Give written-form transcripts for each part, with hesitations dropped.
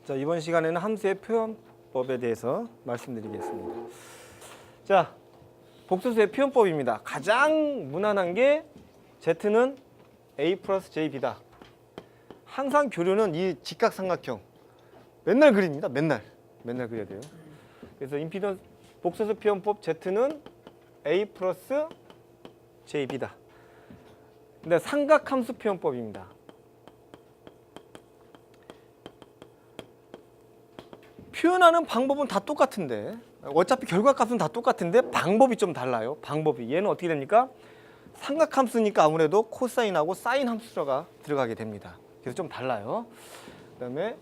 자, 이번 시간에는 함수의 표현법에 대해서 말씀드리겠습니다. 자, 복소수의 표현법입니다. 가장 무난한 게 Z는 A 플러스 JB다. 항상 교류는 이 직각삼각형 맨날 그립니다. 맨날 그려야 돼요. 그래서 임피던스 복소수 표현법 Z는 A 플러스 JB다. 근데 삼각함수 표현법입니다. 표현하는 방법은 다 똑같은데 어차피 결과값은 다 똑같은데 방법이 좀 달라요. 방법이 얘는 어떻게 됩니까? 삼각함수니까 아무래도 코사인하고 사인 함수가 들어가게 됩니다. 그래서 좀 달라요. 그다음에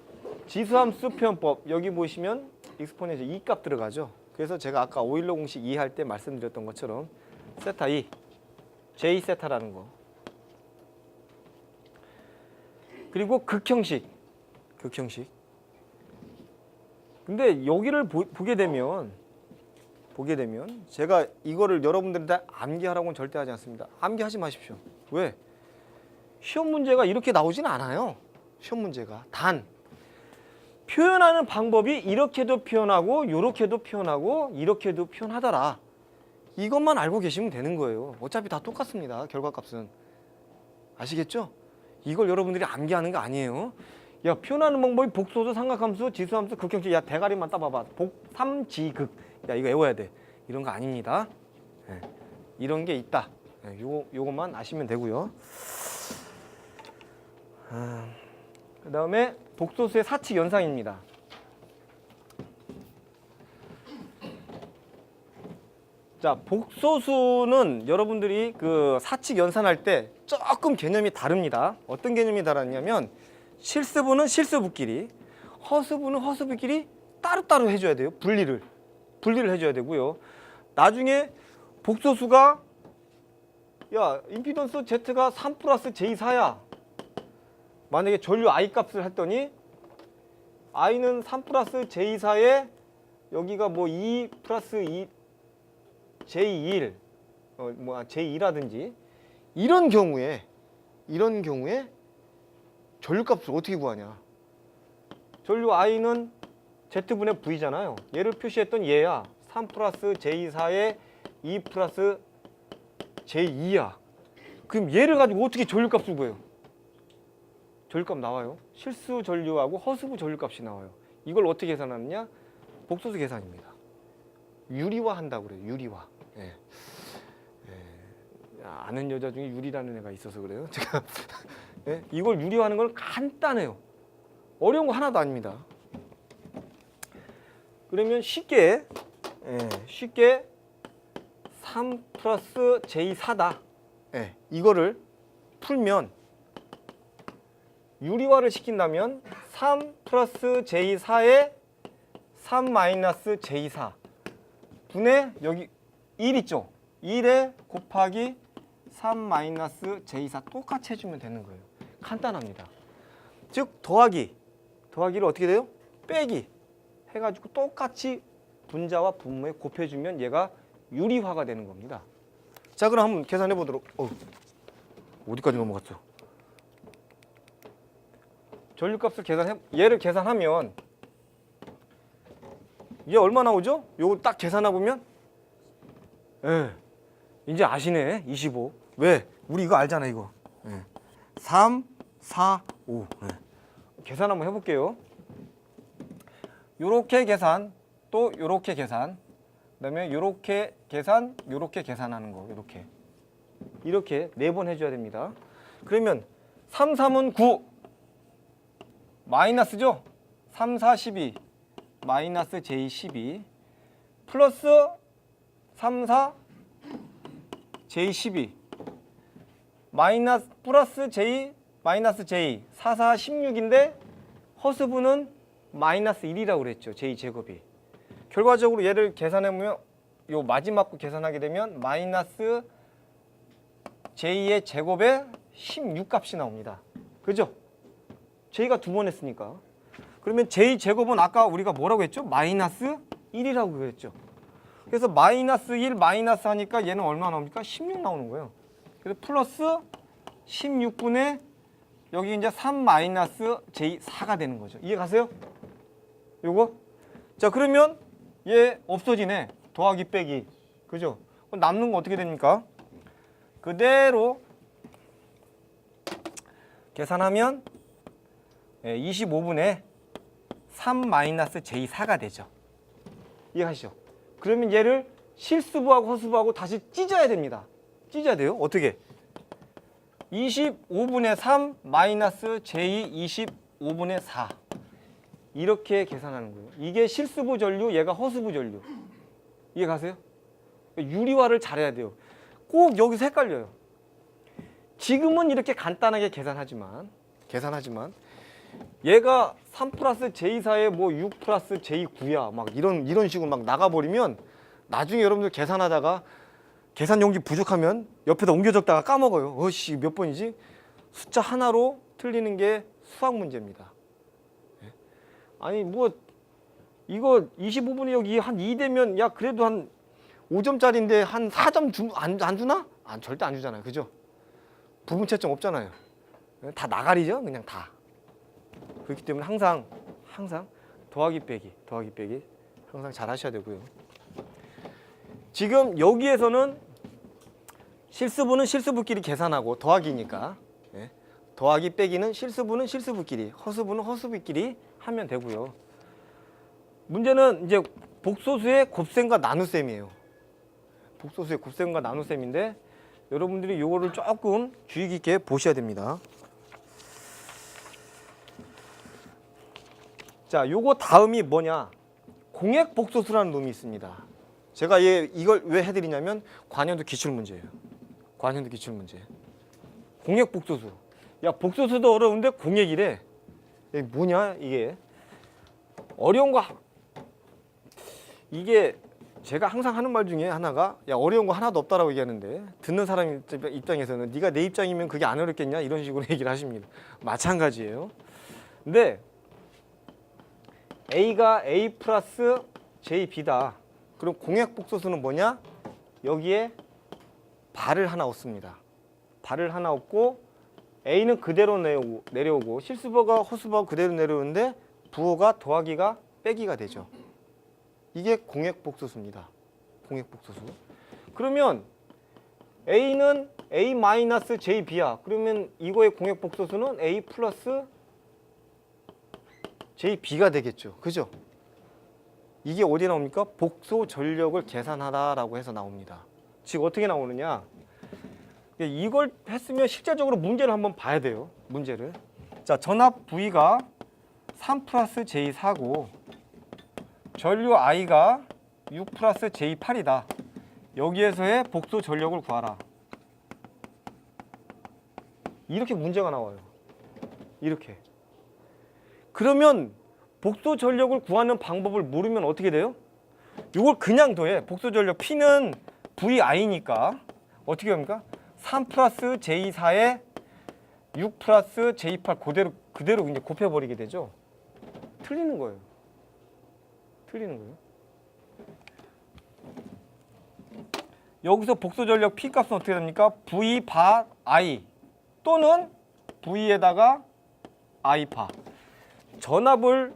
지수함수 표현법 여기 보시면 익스포넨셜 2값 들어가죠. 그래서 제가 아까 오일러 공식 이해할 때 말씀드렸던 것처럼 세타 2 J 세타라는 거. 그리고 극형식. 근데 여기를 보게 되면 제가 이거를 여러분들한테 암기하라고는 절대 하지 않습니다. 암기하지 마십시오. 왜? 시험 문제가 이렇게 나오진 않아요. 시험 문제가. 단 표현하는 방법이 이렇게도 표현하고 이렇게도 표현하고 이렇게도 표현하더라. 이것만 알고 계시면 되는 거예요. 어차피 다 똑같습니다. 결과값은. 아시겠죠? 이걸 여러분들이 암기하는 거 아니에요. 야, 표현하는 방법이 복소수, 삼각함수, 지수함수, 극형식. 야, 대가리만 따봐봐. 삼지극. 야, 이거 외워야 돼. 이런 거 아닙니다. 네. 이런 게 있다. 네, 요것만 아시면 되고요. 그 다음에 복소수의 사칙 연상입니다. 자, 복소수는 여러분들이 그 사칙 연산할 때 조금 개념이 다릅니다. 어떤 개념이 다르냐면 실수분은 실수부끼리, 허수분은 허수부끼리 따로따로 해줘야 돼요. 분리를 해줘야 되고요. 나중에 복소수가 야, 임피던스 Z가 3 플러스 J4야. 만약에 전류 I 값을 했더니 I는 3 플러스 J4에 여기가 뭐 2 플러스 2 J1 J2라든지 이런 경우에 전류값을 어떻게 구하냐? 전류 I는 Z분의 V잖아요. 얘를 표시했던 얘야. 3 플러스 J4에 2 플러스 J2야. 그럼 얘를 가지고 어떻게 전류값을 구해요? 전류값 나와요. 실수 전류하고 허수부 전류값이 나와요. 이걸 어떻게 계산하느냐? 복소수 계산입니다. 유리화 한다고 그래요. 유리화. 예. 아는 여자 중에 유리라는 애가 있어서 그래요. 제가 예? 이걸 유리화하는 걸 간단해요. 어려운 거 하나도 아닙니다. 그러면 쉽게 3 플러스 J4다. 예, 이거를 풀면 유리화를 시킨다면 3 플러스 J4에 3 마이너스 J4 분의 여기 1 있죠? 1에 곱하기 3 마이너스 J4 똑같이 해주면 되는 거예요. 간단합니다. 즉 더하기를 어떻게 돼요? 빼기 해가지고 똑같이 분자와 분모에 곱해주면 얘가 유리화가 되는 겁니다. 자, 그럼 한번 계산해 보도록. 어디까지 넘어갔어? 전류값을 얘를 계산하면 얘 얼마 나오죠? 요거 딱 계산하고 보면 이제 아시네. 25. 왜? 우리 이거 알잖아. 이거 3, 4, 5 계산 한번 해볼게요. 요렇게 계산, 또 요렇게 계산, 그 다음에 요렇게 계산, 요렇게 계산하는 거. 이렇게 4번 해줘야 됩니다. 그러면 3, 3은 9 마이너스죠? 3, 4, 12 마이너스 J12 플러스 3, 4 J12 마이너스 플러스 J 마이너스 J 4, 4, 16인데 허수분은 마이너스 1이라고 그랬죠. J 제곱이. 결과적으로 얘를 계산해보면 요 마지막 거 계산하게 되면 마이너스 J의 제곱에 16 값이 나옵니다. 그죠? J가 2번 했으니까. 그러면 J 제곱은 아까 우리가 뭐라고 했죠? 마이너스 1이라고 그랬죠. 그래서 마이너스 1 마이너스 하니까 얘는 얼마 나옵니까? 16 나오는 거예요. 그래서 플러스 16분의 여기 이제 3 마이너스 J4가 되는 거죠. 이해 가세요? 요거. 자, 그러면 얘 없어지네. 더하기 빼기. 그죠? 그럼 남는 거 어떻게 됩니까? 그대로 계산하면 25분의 3 마이너스 j4가 되죠. 이해하시죠? 그러면 얘를 실수부하고 허수부하고 다시 찢어야 됩니다. 찢어야 돼요. 어떻게? 25분의 3 마이너스 j 25분의 4 이렇게 계산하는 거예요. 이게 실수부 전류, 얘가 허수부 전류. 이해 가세요? 유리화를 잘해야 돼요. 꼭 여기서 헷갈려요. 지금은 이렇게 간단하게 계산하지만 얘가 3 플러스 j4에 뭐 6 플러스 j9야 막 이런 식으로 막 나가버리면 나중에 여러분들 계산하다가 계산 용기 부족하면 옆에다 옮겨 적다가 까먹어요. 어씨 몇 번이지? 숫자 하나로 틀리는 게 수학 문제입니다. 아니 뭐 이거 25분이 여기 한 2 되면 야 그래도 한 5점짜리인데 한 4점 안 주나? 절대 안 주잖아요. 그죠? 부분 채점 없잖아요. 다 나가리죠? 그냥 다. 그렇기 때문에 항상 더하기 빼기 항상 잘 하셔야 되고요. 지금 여기에서는 실수부는 실수부끼리 계산하고 더하기니까 더하기 빼기는 실수부는 실수부끼리 허수부는 허수부끼리 하면 되고요. 문제는 이제 복소수의 곱셈과 나눗셈이에요. 복소수의 곱셈과 나눗셈인데 여러분들이 요거를 조금 주의 깊게 보셔야 됩니다. 자, 요거 다음이 뭐냐? 공액복소수라는 놈이 있습니다. 제가 이걸 왜 해드리냐면 관현도 기출문제예요. 관현도 기출문제. 공액복소수. 야, 복소수도 어려운데 공액이래. 이게 뭐냐 이게. 어려운 거 이게 제가 항상 하는 말 중에 하나가 야 어려운 거 하나도 없다라고 얘기하는데 듣는 사람 입장에서는 네가 내 입장이면 그게 안 어렵겠냐 이런 식으로 얘기를 하십니다. 마찬가지예요. 근데 A가 A 플러스 JB다. 그럼 공액복소수는 뭐냐? 여기에 발을 하나 얻습니다. 발을 하나 얻고 A는 그대로 내려오고 실수부가 허수부가 그대로 내려오는데 부호가 더하기가 빼기가 되죠. 이게 공액복소수입니다. 공액복소수. 그러면 A는 A 마이너스 JB야. 그러면 이거의 공액복소수는 A 플러스 JB가 되겠죠. 그죠? 이게 어디에 나옵니까? 복소 전력을 계산하다라고 해서 나옵니다. 즉 어떻게 나오느냐? 이걸 했으면 실제적으로 문제를 한번 봐야 돼요. 문제를. 자, 전압 V가 3 플러스 J4고 전류 I가 6 플러스 J8이다. 여기에서의 복소 전력을 구하라. 이렇게 문제가 나와요. 이렇게. 그러면 복소 전력을 구하는 방법을 모르면 어떻게 돼요? 이걸 그냥 더해. 복소 전력 P는 VI니까 어떻게 합니까? 3 플러스 J4에 6 플러스 J8 그대로 이제 곱해버리게 되죠. 틀리는 거예요. 틀리는 거예요. 여기서 복소 전력 P 값은 어떻게 됩니까? V 바 I 또는 V에다가 I 바. 전압을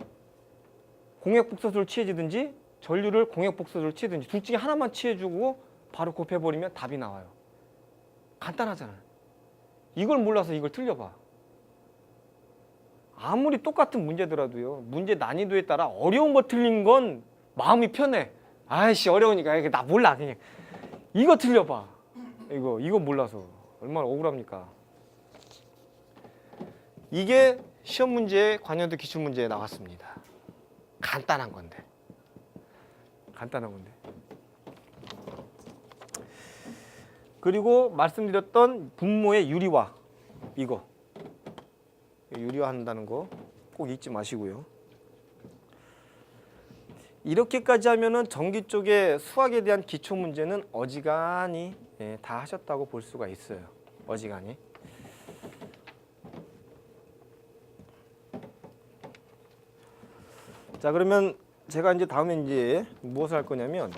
공액복소수를 취해주든지 전류를 공액복소수를 취해주든지 둘 중에 하나만 취해주고 바로 곱해버리면 답이 나와요. 간단하잖아요. 이걸 몰라서 이걸 틀려봐. 아무리 똑같은 문제더라도요. 문제 난이도에 따라 어려운 거 틀린 건 마음이 편해. 아이씨 어려우니까 나 몰라 그냥. 이거 틀려봐. 이거 몰라서 얼마나 억울합니까. 이게 시험 문제에 관여도 기출 문제에 나왔습니다. 간단한 건데. 간단한 건데. 그리고 말씀드렸던 분모의 유리화. 이거. 유리화 한다는 거 꼭 잊지 마시고요. 이렇게까지 하면은 전기 쪽의 수학에 대한 기초 문제는 어지간히 다 하셨다고 볼 수가 있어요. 어지간히. 자, 그러면 제가 이제 다음에 이제 무엇을 할 거냐면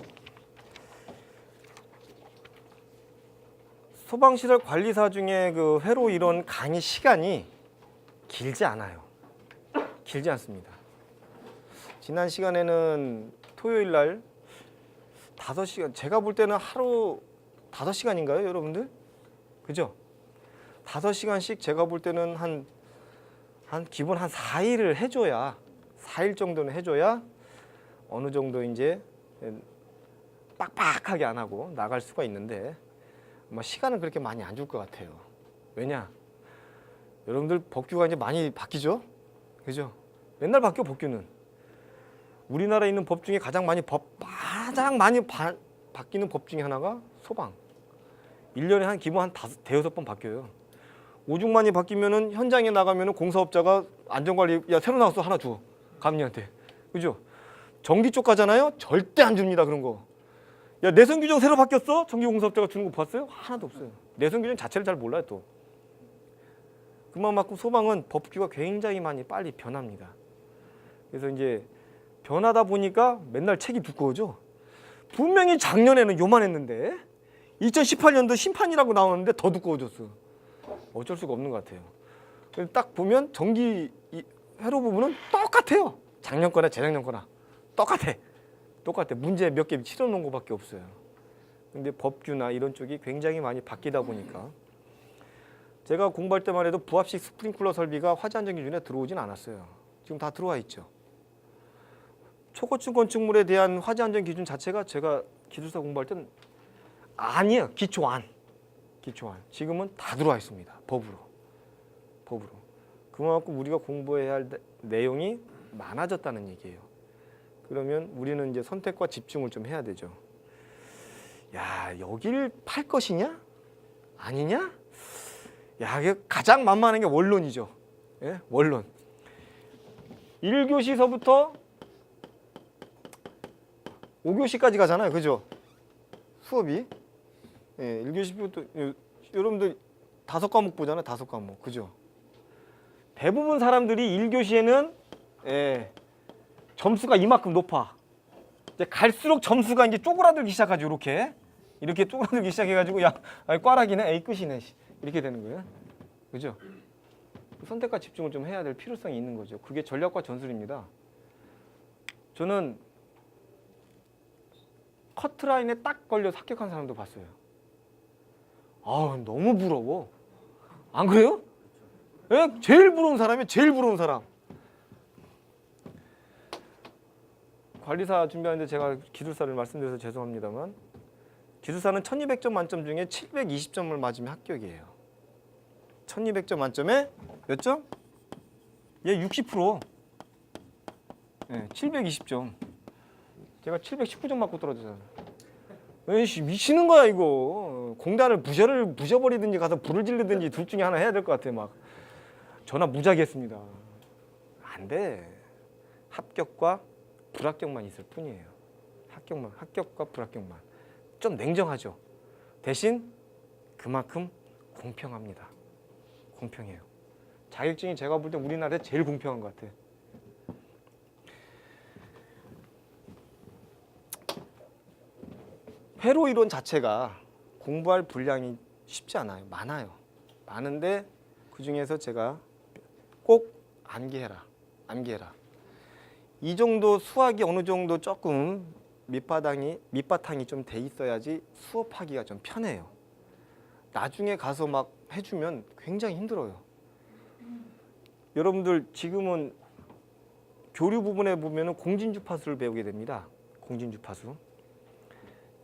소방시설 관리사 중에 그 회로 이론 강의 시간이 길지 않아요. 길지 않습니다. 지난 시간에는 토요일 날 5시간, 제가 볼 때는 하루 5시간인가요, 여러분들? 그죠? 5시간씩 제가 볼 때는 한 기본 한 4일을 해줘야, 4일 정도는 해줘야 어느 정도 이제 빡빡하게 안 하고 나갈 수가 있는데, 아마 시간은 그렇게 많이 안 줄 것 같아요. 왜냐? 여러분들 법규가 이제 많이 바뀌죠? 그죠? 맨날 바뀌어, 법규는. 우리나라에 있는 법 중에 가장 많이 바뀌는 법 중에 하나가 소방. 1년에 한 기본 한 5번 바뀌어요. 오죽 많이 바뀌면은 현장에 나가면은 공사업자가 안전관리, 야, 새로 나왔어, 하나 줘. 감리한테. 그죠? 전기 쪽 가잖아요? 절대 안 줍니다, 그런 거. 야, 내선 규정 새로 바뀌었어? 전기 공사업자가 주는 거 봤어요? 하나도 없어요. 내선 규정 자체를 잘 몰라요, 또. 그만큼 소방은 법규가 굉장히 많이 빨리 변합니다. 그래서 이제 변하다 보니까 맨날 책이 두꺼워져. 분명히 작년에는 요만했는데 2018년도 심판이라고 나오는데 더 두꺼워졌어. 어쩔 수가 없는 것 같아요. 딱 보면 전기 회로 부분은 똑같아요. 작년 거나 재작년 거나 똑같아. 문제 몇 개 치러 놓은 거밖에 없어요. 근데 법규나 이런 쪽이 굉장히 많이 바뀌다 보니까 제가 공부할 때만 해도 부합식 스프링클러 설비가 화재 안전 기준에 들어오진 않았어요. 지금 다 들어와 있죠. 초고층 건축물에 대한 화재 안전 기준 자체가 제가 기술사 공부할 때는 아니에요. 기초안. 지금은 다 들어와 있습니다. 법으로. 그만큼 우리가 공부해야 할 내용이 많아졌다는 얘기예요. 그러면 우리는 이제 선택과 집중을 좀 해야 되죠. 야, 여길 팔 것이냐? 아니냐? 야, 이게 가장 만만한 게 원론이죠. 예? 원론. 1교시서부터 5교시까지 가잖아요. 그죠? 수업이. 예, 1교시부터 여러분들 5과목 보잖아요. 5과목. 그죠? 대부분 사람들이 1교시에는 점수가 이만큼 높아. 이제 갈수록 점수가 이제 쪼그라들기 시작하죠. 이렇게 쪼그라들기 시작해가지고 야, 꽈락이네. A 끝이네. 이렇게 되는 거예요. 그죠? 선택과 집중을 좀 해야 될 필요성이 있는 거죠. 그게 전략과 전술입니다. 저는 커트라인에 딱 걸려서 합격한 사람도 봤어요. 아, 너무 부러워. 안 그래요? 예? 제일 부러운 사람이 제일 부러운 사람. 관리사 준비하는데 제가 기술사를 말씀드려서 죄송합니다만 기술사는 1200점 만점 중에 720점을 맞으면 합격이에요. 1200점 만점에 몇 점? 얘 60%. 네, 720점. 제가 719점 맞고 떨어졌잖아요. 에이씨, 미치는 거야 이거. 공단을 부셔버리든지 가서 불을 지르든지 둘 중에 하나 해야 될 것 같아. 막 전화 무지하게 했습니다. 안 돼. 합격과 불합격만 있을 뿐이에요. 합격과 불합격만. 좀 냉정하죠. 대신 그만큼 공평합니다. 공평해요. 자격증이 제가 볼 때 우리나라에 제일 공평한 것 같아. 회로 이론 자체가 공부할 분량이 쉽지 않아요. 많은데 그 중에서 제가 꼭 암기해라. 이 정도 수학이 어느 정도 조금 밑바탕이 좀 돼 있어야지 수업하기가 좀 편해요. 나중에 가서 막 해주면 굉장히 힘들어요. 여러분들 지금은 교류 부분에 보면은 공진주파수를 배우게 됩니다. 공진주파수.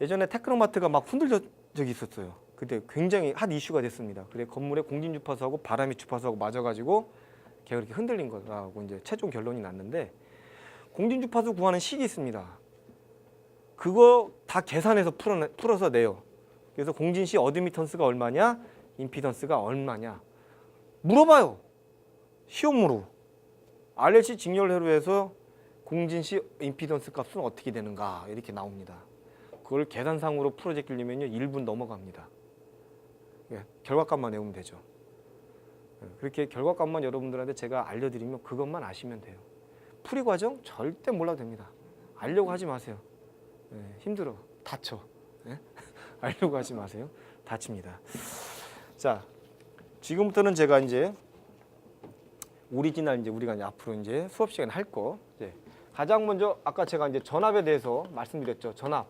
예전에 테크노마트가 막 흔들린 적이 있었어요. 그때 굉장히 핫 이슈가 됐습니다. 그래 건물에 공진주파수하고 바람이 주파수하고 맞아가지고 걔가 그렇게 흔들린 거라고 이제 최종 결론이 났는데 공진주파수 구하는 식이 있습니다. 그거 다 계산해서 풀어서 내요. 그래서 공진시 어드미턴스가 얼마냐, 임피던스가 얼마냐 물어봐요. 시험으로. RLC 직렬회로에서 공진시 임피던스 값은 어떻게 되는가 이렇게 나옵니다. 그걸 계산상으로 풀어 제끼려면요 1분 넘어갑니다. 예, 결과값만 외우면 되죠. 그렇게 결과값만 여러분들한테 제가 알려드리면 그것만 아시면 돼요. 풀이 과정 절대 몰라도 됩니다. 알려고 하지 마세요. 예, 힘들어. 다쳐. 예? 알려고 하지 마세요. 다칩니다. 자, 지금부터는 제가 이제 오리지널 이제 우리가 이제 앞으로 이제 수업 시간 할 거 이제 가장 먼저 아까 제가 이제 전압에 대해서 말씀드렸죠. 전압.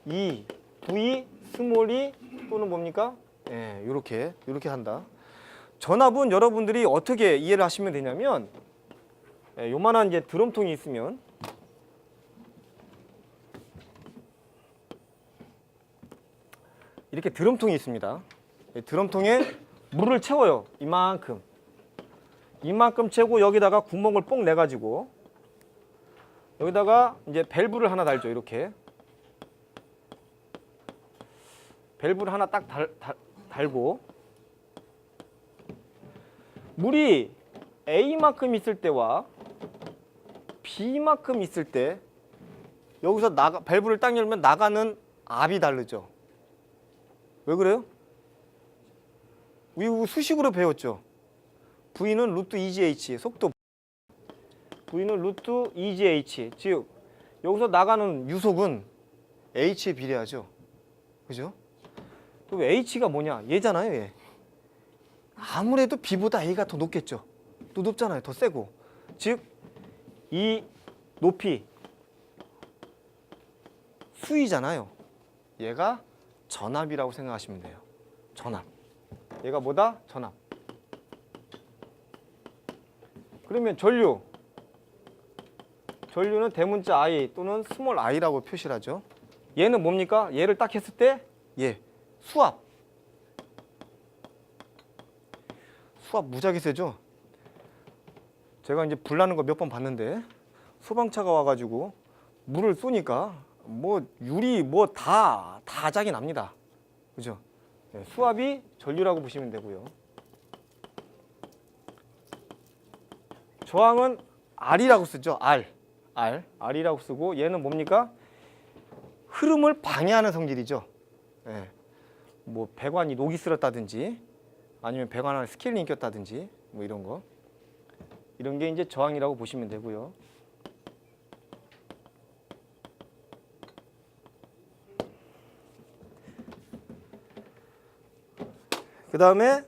E, V, 스몰 e 또는 뭡니까? 예, 요렇게 한다. 전압은 여러분들이 어떻게 이해를 하시면 되냐면 요만한 이제 드럼통이 있으면 이렇게 드럼통이 있습니다. 드럼통에 물을 채워요. 이만큼 채우고 여기다가 구멍을 뽕 내가지고 여기다가 이제 밸브를 하나 달죠. 이렇게 밸브를 하나 딱 달고 물이 A만큼 있을 때와 B만큼 있을 때 여기서 밸브를 딱 열면 나가는 압이 다르죠. 왜 그래요? 우리 수식으로 배웠죠. V는 루트 EGH, 속도 V는 루트 EGH, 즉 여기서 나가는 유속은 H에 비례하죠. 그죠? 그럼 H가 뭐냐? 얘잖아요, 얘. 아무래도 B보다 A가 더 높겠죠. 또 높잖아요, 더 세고. 즉 이 높이 수위잖아요. 얘가 전압이라고 생각하시면 돼요. 전압. 얘가 뭐다? 전압. 그러면 전류는 대문자 I 또는 스몰 i라고 표시를 하죠. 얘는 뭡니까? 얘를 딱 했을 때 수압. 수압 무지하게 세죠? 제가 이제 불 나는 거 몇 번 봤는데 소방차가 와가지고 물을 쏘니까 뭐 유리 뭐 다 작이 납니다. 그죠? 수압이 전류라고 보시면 되고요. 저항은 R이라고 쓰죠. R이라고 쓰고 얘는 뭡니까? 흐름을 방해하는 성질이죠. 뭐 배관이 녹이 슬었다든지 아니면 배관 안에 스케일링이 꼈다든지 뭐 이런 거. 이런 게 이제 저항이라고 보시면 되고요. 그 다음에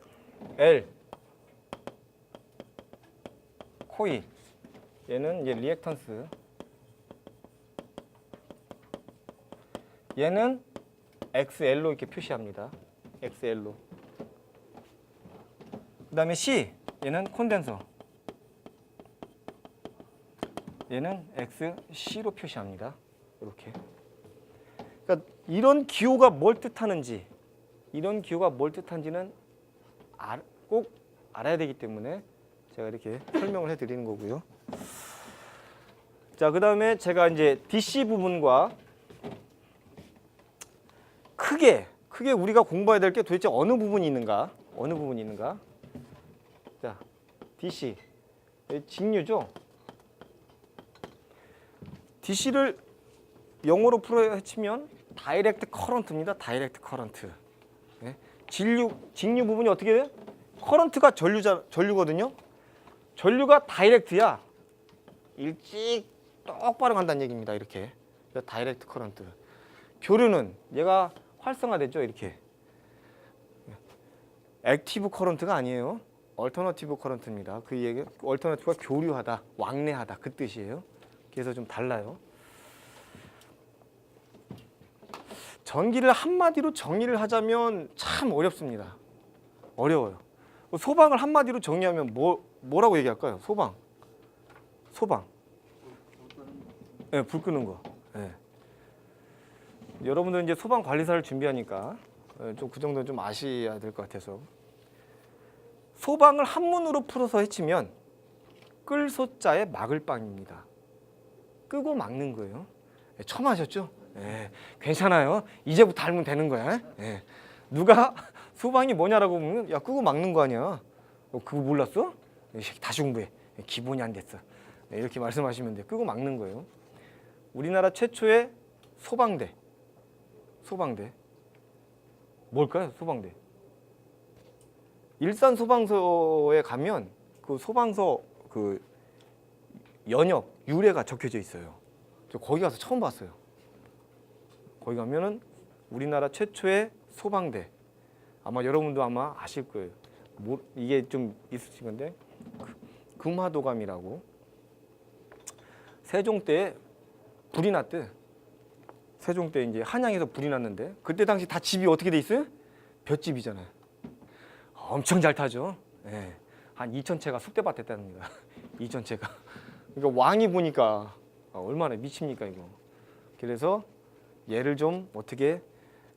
L 코일. 얘는 이제 리액턴스. 얘는 XL로 이렇게 표시합니다. XL로. 그 다음에 C. 얘는 콘덴서. 얘는 XC로 표시합니다. 이렇게. 그러니까 이런 기호가 뭘 뜻하는지는 꼭 알아야 되기 때문에 제가 이렇게 설명을 해드리는 거고요. 자, 그 다음에 제가 이제 DC 부분과 크게 우리가 공부해야 될 게 도대체 어느 부분이 있는가? 자, DC 직류죠. DC를 영어로 풀어 치면 다이렉트 커런트입니다. 다이렉트 커런트. 직류 부분이 어떻게 돼요? 커런트가 전류거든요. 전류가 다이렉트야. 일찍 똑바로 간다는 얘기입니다. 이렇게. 다이렉트 커런트. 교류는 얘가 활성화됐죠. 이렇게. 액티브 커런트가 아니에요. 얼터너티브 커런트입니다. 그 얘기 얼터너티브가 교류하다, 왕래하다 그 뜻이에요. 그래서 좀 달라요. 전기를 한마디로 정의를 하자면 참 어렵습니다. 어려워요. 소방을 한마디로 정의하면 뭐라고 얘기할까요? 소방. 불 끄는 거. 여러분들 이제 소방 관리사를 준비하니까 좀 그 정도는 좀 아셔야 될 것 같아서. 소방을 한문으로 풀어서 해치면 끌 소자에 막을 빵입니다. 끄고 막는 거예요. 처음 하셨죠? 괜찮아요. 이제부터 알면 되는 거야. 누가 소방이 뭐냐라고 보면 야 끄고 막는 거 아니야. 그거 몰랐어? 다시 공부해. 기본이 안 됐어. 이렇게 말씀하시면 돼. 끄고 막는 거예요. 우리나라 최초의 소방대. 뭘까요? 소방대. 일산 소방서에 가면 그 소방서 그 연역 유래가 적혀져 있어요. 저 거기 가서 처음 봤어요. 거기 가면은 우리나라 최초의 소방대. 아마 여러분도 아마 아실 거예요. 이게 좀 있으신 건데 금화도감이라고. 세종 때 불이 났대. 세종 때 이제 한양에서 불이 났는데 그때 당시 다 집이 어떻게 돼 있어요? 볏집이잖아요. 엄청 잘 타죠. 예. 한 2,000채가 쑥대밭 됐답니다. 2,000채가. 그러니까 왕이 보니까 얼마나 미칩니까 이거. 그래서 얘를 좀 어떻게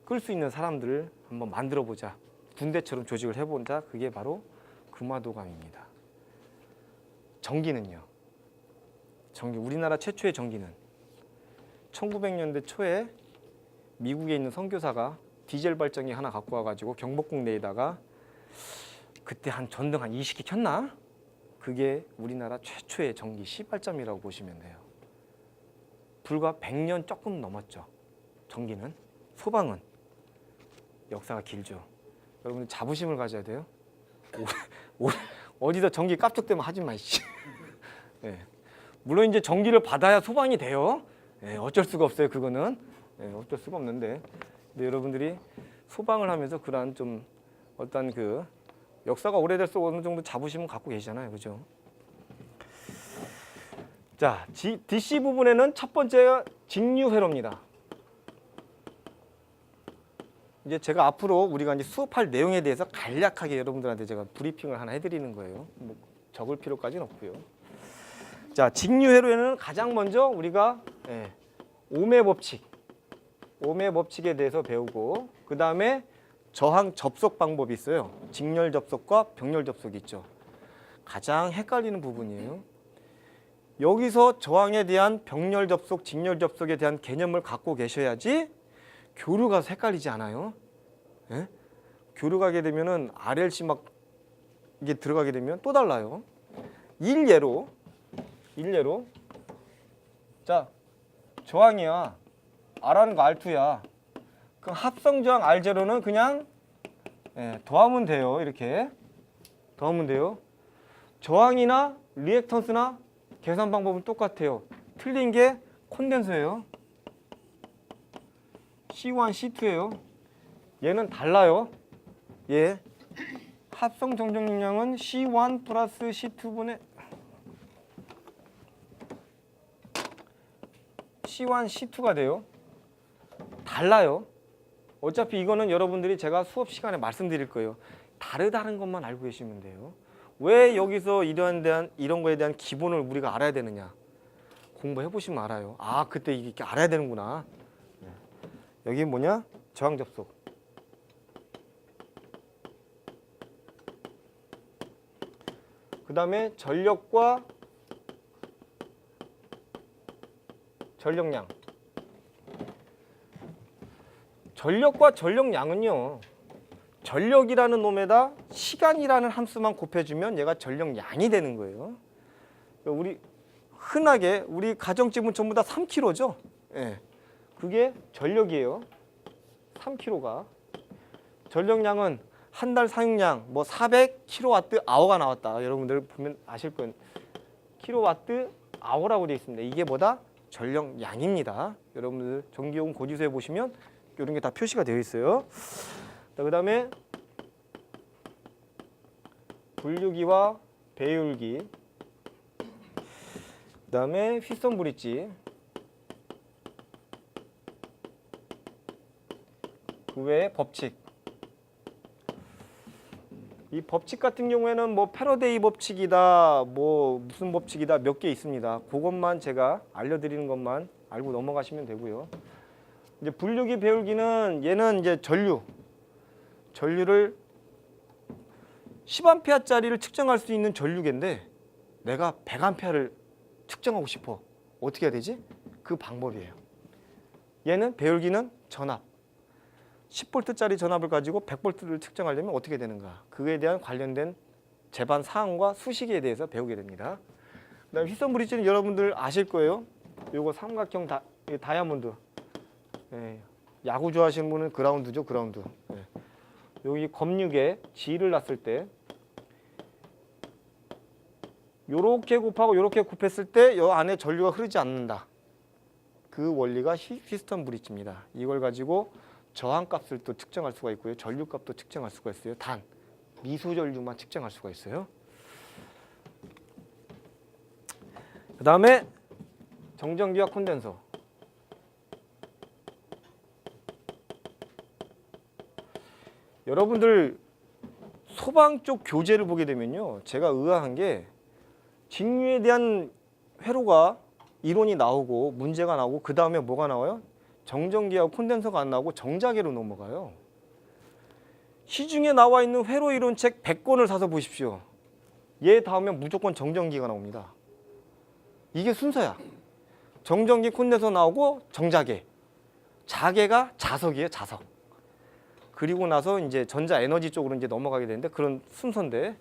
끌 수 있는 사람들을 한번 만들어 보자. 군대처럼 조직을 해보자. 그게 바로 금화도감입니다. 전기는요. 전기, 우리나라 최초의 전기는 1900년대 초에 미국에 있는 선교사가 디젤 발전기 하나 갖고 와가지고 경복궁 내에다가 그때 한 전등 한 20개 켰나? 그게 우리나라 최초의 전기 시발점이라고 보시면 돼요. 불과 100년 조금 넘었죠. 전기는. 소방은 역사가 길죠. 여러분들 자부심을 가져야 돼요. 어디서 전기 깝죽대면 하지 마시지. 네. 물론 이제 전기를 받아야 소방이 돼요. 네, 어쩔 수가 없어요. 그거는 어쩔 수가 없는데, 근데 여러분들이 소방을 하면서 그러한 좀 어떤 그 역사가 오래될수록 어느 정도 자부심은 갖고 계시잖아요, 그죠? 자, DC 부분에는 첫 번째가 직류회로입니다. 이제 제가 앞으로 우리가 이제 수업할 내용에 대해서 간략하게 여러분들한테 제가 브리핑을 하나 해드리는 거예요. 뭐 적을 필요까지는 없고요. 자, 직류회로에는 가장 먼저 우리가 오매 법칙에 대해서 배우고, 그 다음에 저항 접속 방법이 있어요. 직렬 접속과 병렬 접속이 있죠. 가장 헷갈리는 부분이에요. 여기서 저항에 대한 병렬 접속, 직렬 접속에 대한 개념을 갖고 계셔야지 교류 가서 헷갈리지 않아요. 예? 교류 가게 되면은 RLC 막 이게 들어가게 되면 또 달라요. 일례로 자, 저항이야. R하는 거 R2야. 그럼 합성 저항 R0는 그냥 더하면 돼요. 이렇게 더하면 돼요. 저항이나 리액턴스나 계산 방법은 똑같아요. 틀린 게 콘덴서예요. C1, C2예요. 얘는 달라요. 얘 합성 정정용량은 C1 플러스 C2분의 C1, C2가 돼요. 달라요. 어차피 이거는 여러분들이 제가 수업 시간에 말씀드릴 거예요. 다르다는 것만 알고 계시면 돼요. 왜 여기서 이런 거에 대한 기본을 우리가 알아야 되느냐? 공부해 보시면 알아요. 아, 그때 이게 알아야 되는구나. 여기 뭐냐? 저항 접속. 그 다음에 전력과 전력량. 전력과 전력량은요, 전력이라는 놈에다 시간이라는 함수만 곱해주면 얘가 전력량이 되는 거예요. 우리 흔하게 우리 가정집은 전부 다 3kg죠. 예, 그게 전력이에요. 3kg가. 전력량은 한 달 사용량 뭐 400kWh가 나왔다. 여러분들 보면 아실 거예요. kWh라고 되어 있습니다. 이게 뭐다? 전력량입니다. 여러분들 전기요금 고지서에 보시면 이런 게 다 표시가 되어 있어요. 그 다음에 분류기와 배율기, 그 다음에 휘선 브릿지, 그 외에 법칙. 이 법칙 같은 경우에는 뭐 패러데이 법칙이다, 뭐 무슨 법칙이다 몇 개 있습니다. 그것만 제가 알려드리는 것만 알고 넘어가시면 되고요. 이제 분류기, 배율기는 얘는 이제 전류를 10A짜리를 측정할 수 있는 전류계인데 내가 100A를 측정하고 싶어. 어떻게 해야 되지? 그 방법이에요. 얘는 배율기는 전압. 10V짜리 전압을 가지고 100V를 측정하려면 어떻게 되는가? 그에 대한 관련된 제반 사항과 수식에 대해서 배우게 됩니다. 그다음에 휘선 브릿지는 여러분들 아실 거예요. 요거 삼각형 다이아몬드. 예, 야구 좋아하시는 분은 그라운드죠, 그라운드. 예. 여기 검육에 G를 놨을 때 요렇게 곱하고 요렇게 곱했을 때 요 안에 전류가 흐르지 않는다. 그 원리가 휘스턴 브릿지입니다. 이걸 가지고 저항값을 또 측정할 수가 있고요. 전류값도 측정할 수가 있어요. 단 미수 전류만 측정할 수가 있어요. 그 다음에 정전기와 콘덴서. 여러분들 소방 쪽 교재를 보게 되면요, 제가 의아한 게 직류에 대한 회로가 이론이 나오고 문제가 나오고 그 다음에 뭐가 나와요? 정전기하고 콘덴서가 안 나오고 정자계로 넘어가요. 시중에 나와 있는 회로 이론책 100권을 사서 보십시오. 얘 다음에 무조건 정전기가 나옵니다. 이게 순서야. 정전기, 콘덴서 나오고 정자계. 자계가 자석이에요, 자석. 그리고 나서 이제 전자 에너지 쪽으로 이제 넘어가게 되는데 그런 순서인데,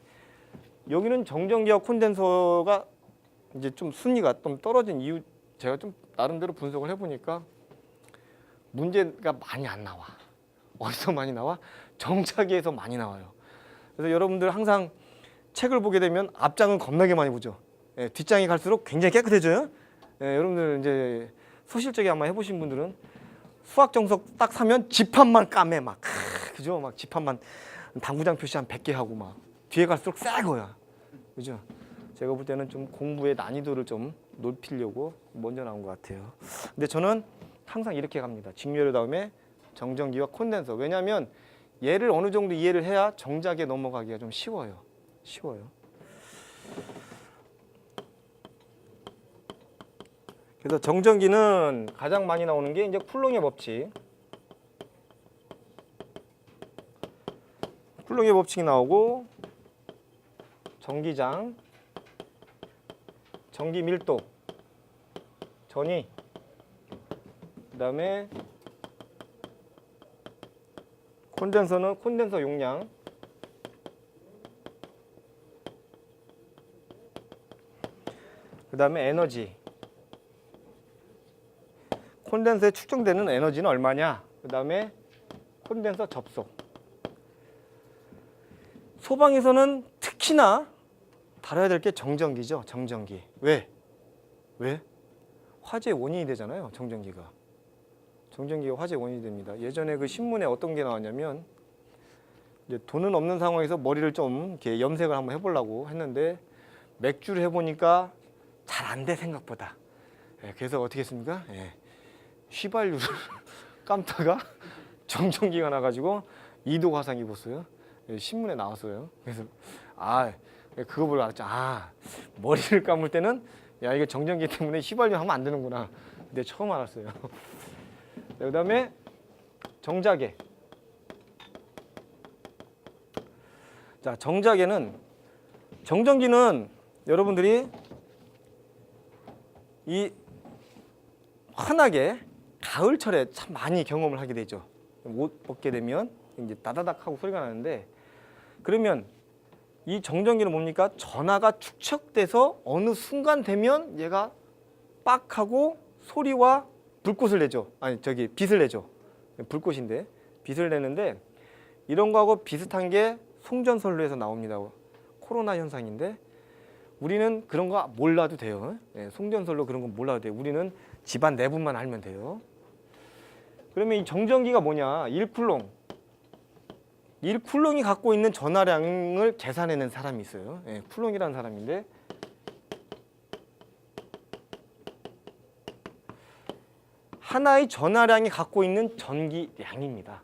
여기는 정전기와 콘덴서가 이제 좀 순위가 좀 떨어진 이유, 제가 좀 나름대로 분석을 해보니까 문제가 많이 안 나와. 어디서 많이 나와? 정자계에서 많이 나와요. 그래서 여러분들 항상 책을 보게 되면 앞장은 겁나게 많이 보죠. 예, 뒷장이 갈수록 굉장히 깨끗해져요. 예, 여러분들 이제 소실적에 한번 해보신 분들은 수학 정석 딱 사면 집합만 까매 막, 그죠? 막 집합만 당구장 표시 한 100개 하고 막 뒤에 갈수록 새 거야, 그죠? 제가 볼 때는 좀 공부의 난이도를 좀 높이려고 먼저 나온 것 같아요. 근데 저는 항상 이렇게 갑니다. 직류회로 다음에 정전기와 콘덴서. 왜냐하면 얘를 어느 정도 이해를 해야 정자계 넘어가기가 좀 쉬워요. 그래서 정전기는 가장 많이 나오는 게 이제 쿨롱의 법칙. 쿨롱의 법칙이 나오고, 전기장, 전기 밀도, 전위, 그다음에 콘덴서는 콘덴서 용량, 그다음에 에너지. 콘덴서에 축적되는 에너지는 얼마냐? 그다음에 콘덴서 접속. 소방에서는 특히나 다뤄야 될 게 정전기죠. 정전기. 왜? 화재의 원인이 되잖아요. 정전기가 화재의 원인이 됩니다. 예전에 그 신문에 어떤 게 나왔냐면, 이제 돈은 없는 상황에서 머리를 좀 이렇게 염색을 한번 해보려고 했는데 맥주를 해보니까 잘 안 돼, 생각보다. 예, 그래서 어떻게 했습니까? 예, 휘발유를 감다가 정전기가 나가지고 2도 화상 입었어요. 예, 신문에 나왔어요. 그래서 그거 보고 알았죠. 머리를 감을 때는 야, 이게 정전기 때문에 휘발유 하면 안 되는구나. 근데 처음 알았어요. 그 다음에 정자계. 자, 정전기는 여러분들이 이 환하게 가을철에 참 많이 경험을 하게 되죠. 옷 벗게 되면 이제 다다닥 하고 소리가 나는데, 그러면 이 정전기는 뭡니까? 전하가 축적돼서 어느 순간 되면 얘가 빡 하고 소리와 불꽃을 내죠. 빛을 내죠. 불꽃인데 빛을 내는데, 이런 거하고 비슷한 게 송전선로에서 나옵니다. 코로나 현상인데 우리는 그런 거 몰라도 돼요. 송전선로 그런 거 몰라도 돼요. 우리는 집안 내부만 알면 돼요. 그러면 이 정전기가 뭐냐? 1쿨롱. 1쿨롱이 갖고 있는 전하량을 계산해낸 사람이 있어요. 쿨롱이라는 사람인데, 하나의 전하량이 갖고 있는 전기량입니다.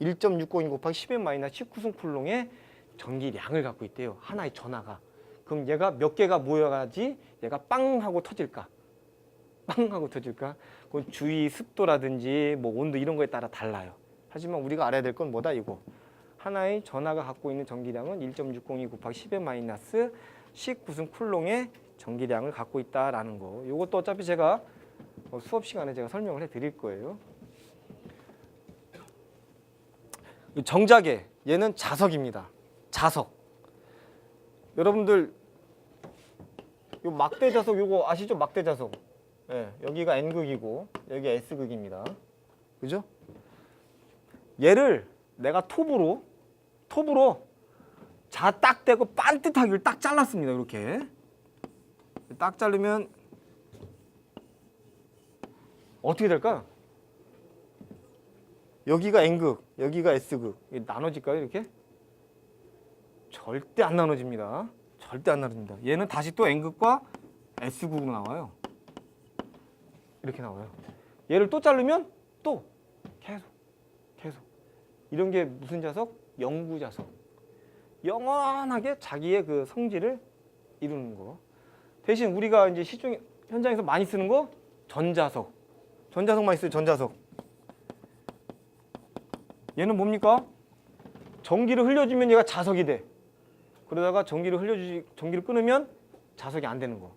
1.602 곱하기 10의 마이너스 19승 쿨롱의 전기량을 갖고 있대요. 하나의 전하가. 그럼 얘가 몇 개가 모여야지 얘가 빵 하고 터질까? 그건 주위 습도라든지 뭐 온도 이런 거에 따라 달라요. 하지만 우리가 알아야 될 건 뭐다, 이거. 하나의 전하가 갖고 있는 전기량은 1.602 곱하기 10의 마이너스 19승 쿨롱의 전기량을 갖고 있다라는 거. 이것도 어차피 제가 수업 시간에 제가 설명을 해드릴 거예요. 정자계, 얘는 자석입니다. 자석. 여러분들 요 막대 자석 요거 아시죠? 막대 자석. 여기가 N극이고 여기 S극입니다. 그죠? 얘를 내가 톱으로 자 딱 대고 반듯하게 딱 잘랐습니다. 이렇게 딱 자르면 어떻게 될까요? 여기가 N극, 여기가 S극. 나눠질까요, 이렇게? 절대 안 나눠집니다. 얘는 다시 또 N극과 S극으로 나와요. 이렇게 나와요. 얘를 또 자르면 또 계속 이런 게 무슨 자석? 영구자석. 영원하게 자기의 그 성질을 이루는 거. 대신 우리가 이제 시중 현장에서 많이 쓰는 거 전자석. 전자석 많이 써요. 전자석. 얘는 뭡니까? 전기를 흘려주면 얘가 자석이 돼. 그러다가 전기를 끊으면 자석이 안 되는 거.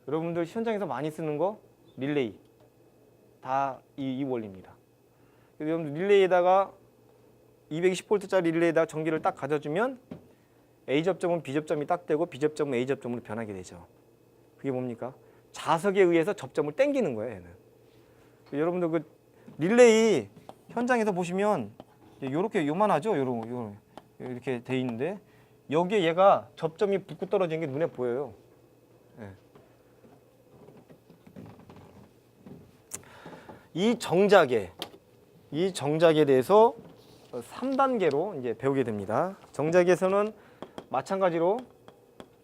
여러분들 현장에서 많이 쓰는 거 릴레이. 다 이 원리입니다. 그래서 여러분들 릴레이에다가 220V짜리 릴레이에다가 전기를 딱 가져주면 A 접점은 B 접점이 딱 되고 B 접점은 A 접점으로 변하게 되죠. 그게 뭡니까? 자석에 의해서 접점을 당기는 거예요, 얘는. 여러분들 그 릴레이 현장에서 보시면 요렇게 요만하죠? 이렇게 돼 있는데 여기에 얘가 접점이 붙고 떨어지는 게 눈에 보여요. 네. 이 정작에 대해서 3단계로 이제 배우게 됩니다. 정작에서는 마찬가지로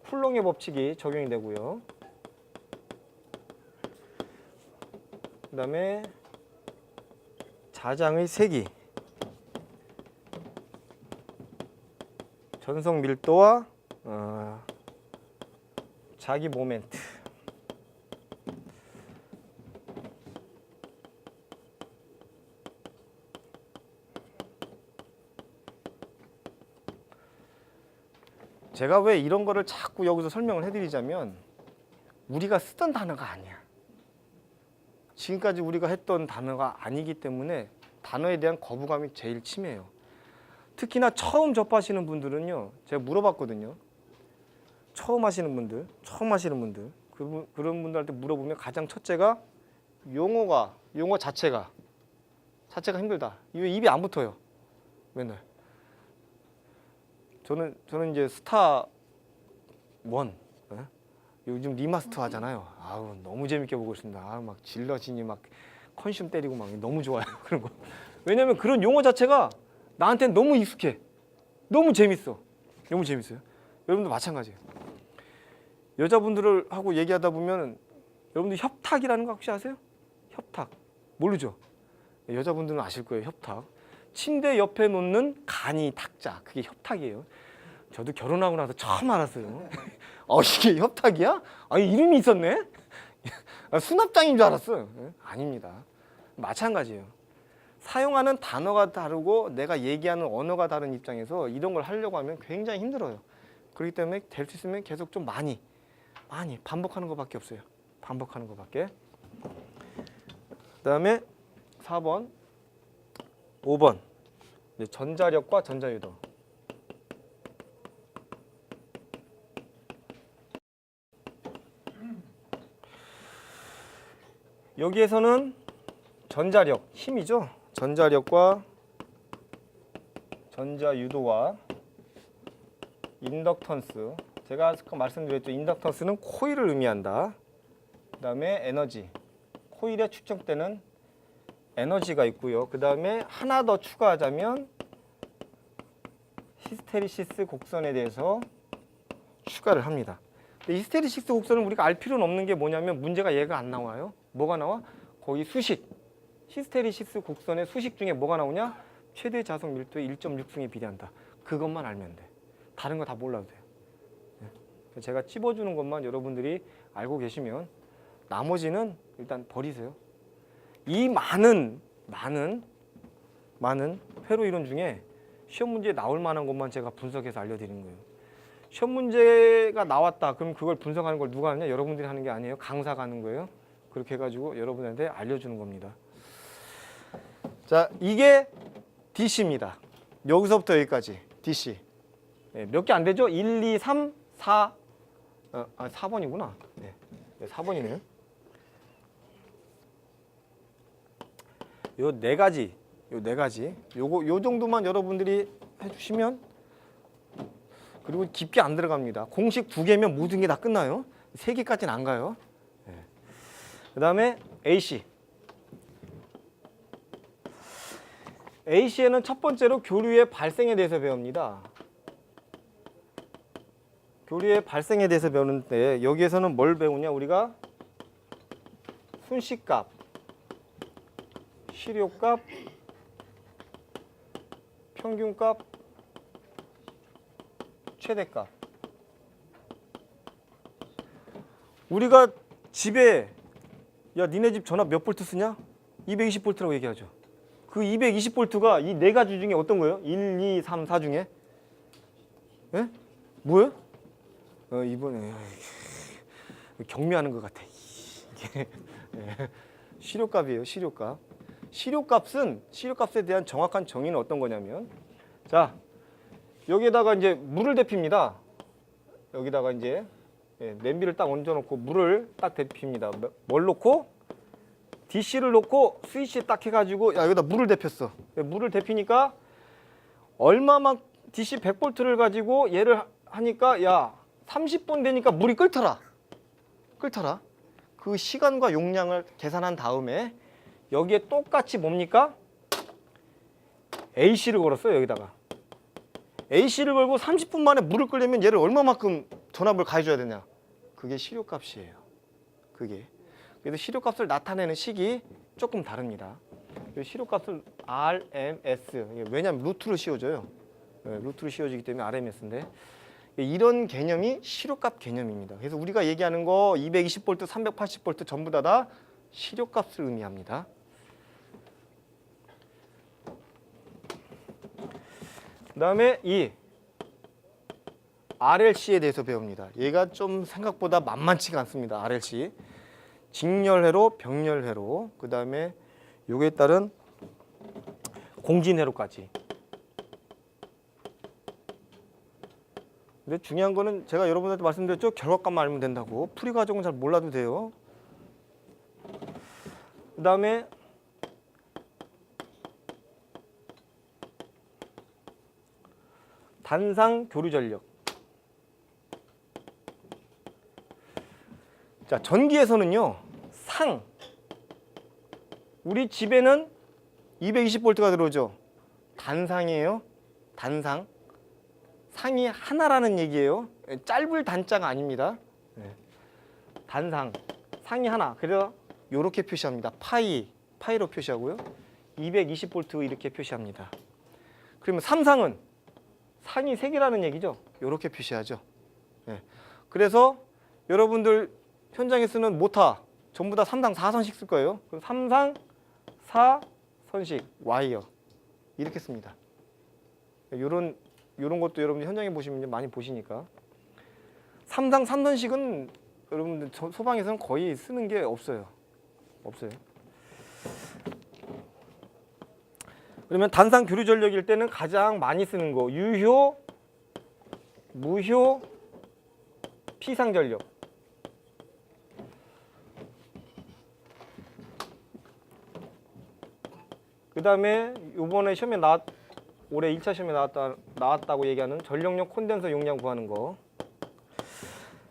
쿨롱의 법칙이 적용이 되고요. 그다음에 자장의 세기, 전속 밀도와 자기 모멘트. 제가 왜 이런 거를 자꾸 여기서 설명을 해드리자면 우리가 쓰던 단어가 아니야. 지금까지 우리가 했던 단어가 아니기 때문에 단어에 대한 거부감이 제일 심해요. 특히나 처음 접하시는 분들은요. 제가 물어봤거든요. 처음 하시는 분들 그런 분들한테 물어보면 가장 첫째가 용어 자체가 힘들다. 이거 입이 안 붙어요. 맨날. 저는 이제 스타 원 요즘 리마스터 하잖아요. 아우 너무 재밌게 보고 있습니다. 막 질러지니 막 컨슘 때리고 막 너무 좋아요. 그런 거. 왜냐면 그런 용어 자체가 나한테는 너무 익숙해. 너무 재밌어요. 여러분도 마찬가지예요. 여자분들을 하고 얘기하다 보면 여러분들 협탁이라는 거 혹시 아세요? 협탁. 모르죠? 여자분들은 아실 거예요. 협탁. 침대 옆에 놓는 간이 탁자. 그게 협탁이에요. 저도 결혼하고 나서 처음 알았어요. 이게 협탁이야? 이름이 있었네? 수납장인 줄 알았어요. 아닙니다. 마찬가지예요. 사용하는 단어가 다르고 내가 얘기하는 언어가 다른 입장에서 이런 걸 하려고 하면 굉장히 힘들어요. 그렇기 때문에 될 수 있으면 계속 좀 많이 반복하는 것밖에 없어요. 반복하는 것밖에. 그다음에 4번, 5번 전자력과 전자유도. 여기에서는 전자력, 힘이죠. 전자력과 전자유도와 인덕턴스. 제가 아까 말씀드렸죠. 인덕턴스는 코일을 의미한다. 그 다음에 에너지. 코일에 축적되는 에너지가 있고요. 그 다음에 하나 더 추가하자면 히스테리시스 곡선에 대해서 추가를 합니다. 히스테리시스 곡선은 우리가 알 필요는 없는 게 뭐냐면 문제가 얘가 안 나와요. 뭐가 나와? 거기 수식. 히스테리시스 곡선의 수식 중에 뭐가 나오냐? 최대 자석 밀도의 1.6승에 비례한다. 그것만 알면 돼. 다른 거 다 몰라도 돼요. 제가 찝어주는 것만 여러분들이 알고 계시면 나머지는 일단 버리세요. 이 많은 회로 이론 중에 시험 문제에 나올 만한 것만 제가 분석해서 알려드리는 거예요. 시험 문제가 나왔다. 그럼 그걸 분석하는 걸 누가 하느냐? 여러분들이 하는 게 아니에요. 강사가 하는 거예요. 그렇게 해가지고 여러분한테 알려주는 겁니다. 자, 이게 DC입니다. 여기서부터 여기까지 DC. 몇 개 안 되죠? 1, 2, 3, 4. 4번이구나. 네, 4번이네요. 요 네 가지. 요 정도만 여러분들이 해주시면, 그리고 깊게 안 들어갑니다. 공식 2개면 모든 게 다 끝나요. 3개까지는 안 가요. 네. 그 다음에 AC. AC에는 첫 번째로 교류의 발생에 대해서 배웁니다. 교류의 발생에 대해서 배우는데 여기에서는 뭘 배우냐? 우리가 순식값, 시료값, 평균값, 최대값. 우리가 집에 야 니네 집 전압 몇 볼트 쓰냐? 220볼트라고 얘기하죠. 그 220볼트가 이 네 가지 중에 어떤 거예요? 1, 2, 3, 4 중에? 예? 뭐예요? 이번에 경미하는 것 같아. 이게 시료값이에요. 시료값. 시료값에 대한 정확한 정의는 어떤 거냐면, 자 여기에다가 이제 물을 데핍니다. 여기다가 이제 냄비를 딱 얹어놓고 물을 딱 데핍니다. 뭘 놓고? DC를 놓고 스위치 딱 해가지고 야 여기다 물을 데폈어. 물을 데피니까 얼마만 DC 100볼트를 가지고 얘를 하니까 야 30분 되니까 물이 끓더라. 그 시간과 용량을 계산한 다음에 여기에 똑같이 뭡니까? AC를 걸었어요. 여기다가 AC를 걸고 30분 만에 물을 끓이면 얘를 얼마만큼 전압을 가해줘야 되냐? 그게 시료값이에요. 그게. 그래서 시료값을 나타내는 식이 조금 다릅니다. 시료값을 RMS, 왜냐하면 루트로 씌워져요. 루트로 씌워지기 때문에 RMS인데 이런 개념이 시료값 개념입니다. 그래서 우리가 얘기하는 거 220V, 380V 전부 다 시료값을 의미합니다. 그 다음에 이 RLC에 대해서 배웁니다. 얘가 좀 생각보다 만만치가 않습니다. RLC. 직렬회로, 병렬회로, 그 다음에 요게 따른 공진회로까지. 근데 중요한 거는 제가 여러분들한테 말씀드렸죠. 결과값만 알면 된다고. 풀이 과정은 잘 몰라도 돼요. 그 다음에 단상 교류 전력. 자, 전기에서는요. 우리 집에는 220V가 들어오죠. 단상이에요. 단상. 상이 하나라는 얘기예요. 짧을 단자가 아닙니다. 단상. 상이 하나. 그래서 이렇게 표시합니다. 파이로 표시하고요. 220V 이렇게 표시합니다. 그러면 삼상은 상이 3개라는 얘기죠. 이렇게 표시하죠. 그래서 여러분들 현장에 쓰는 모타 전부 다 3상 4선씩 쓸 거예요. 그럼 3상 4선씩 와이어 이렇게 씁니다. 이런 것도 여러분들 현장에 보시면 많이 보시니까 3상 3선씩은 여러분들 소방에서는 거의 쓰는 게 없어요. 그러면 단상 교류 전력일 때는 가장 많이 쓰는 거 유효, 무효, 피상 전력. 그 다음에 이번에 시험에 올해 1차 시험에 나왔다고 얘기하는 전력용 콘덴서 용량 구하는 거.